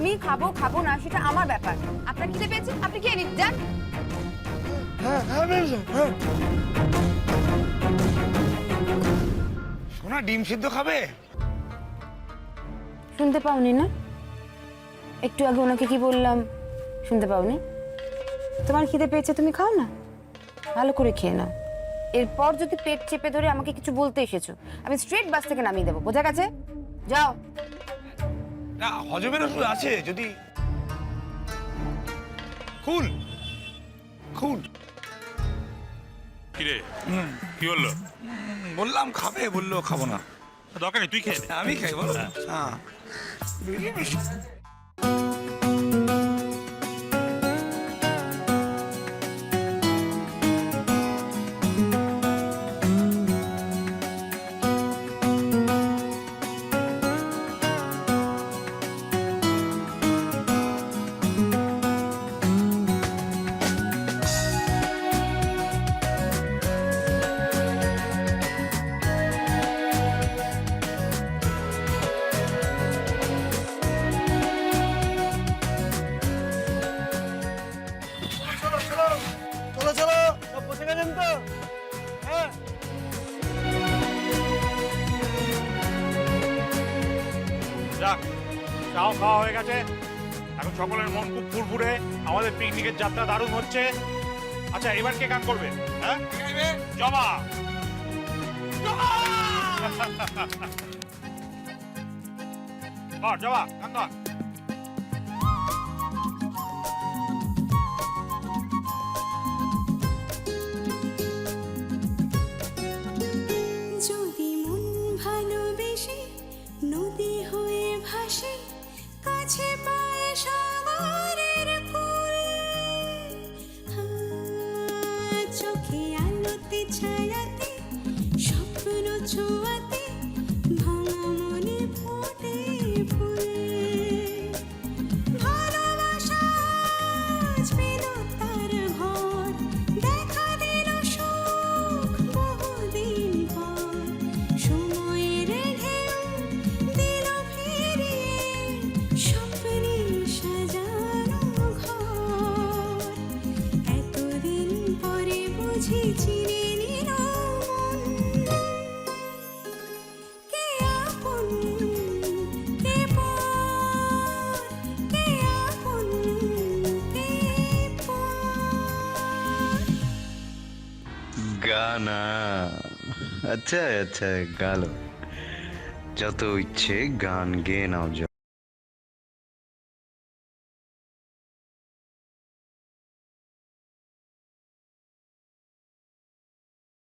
আমি খাবো খাবো না সেটা আমার ব্যাপার। আপনার খিদে পেয়েছে, আপনি খেয়ে নিন, যান। হ্যাঁ হ্যাঁ ম্যাডাম, হ্যাঁ। সোনা ডিম সিদ্ধ খাবে? শুনতে পাওনি না? একটু আগে ওনাকে কি বললাম শুনতে পাওনি? তোমার খিদে পেয়েছে, তুমি খাও না, ভালো করে খেয়ে নাও। এরপর যদি পেট চেপে ধরে আমাকে কিছু বলতে এসেছো, আমি স্ট্রেট বাস থেকে নামিয়ে দেবো, বোঝা গেছে? যাও। না, হজমের ওষুধ আছে যদি। খুল খুল। কিরে কি বললো? বললাম খাবে, বললো খাবো না। দরকার নেই, তুই খেয়ে নে। আমি খাই বলো। হ্যাঁ। চলো চলো, সব বসে গেছেন তো? হ্যাঁ। যাক, চাও খাওয়া হয়ে গেছে। এখন সকলের মন খুব ফুরফুরে, আমাদের পিকনিকের যাত্রা দারুণ হচ্ছে। আচ্ছা, এবার কে গান করবে? হ্যাঁ, জবা। কর জবা, গান কর। যদি মন ভালোবেসে নদী হয়ে ভাসে, কাছে পায় সাগরের কূল, চোখে আলোতে ছায়াতে স্বপ্ন ছোঁয়াতে ভাঙা মনে ফোটে ফুল, ভালোবাসা আজ পেল তার ঘর, দেখা দিল সুখ বহুদিন পর, সময়ের ঢেউ দিল ফিরিয়ে স্বপ্নে সাজানো ঘর, এতদিন পরে বুঝি চিনে নিল মন, কে আপন কে পর, কে আপন কে পর। গানা আচ্ছা আচ্ছা গালো, যত ইচ্ছে গান গেয়ে নাও।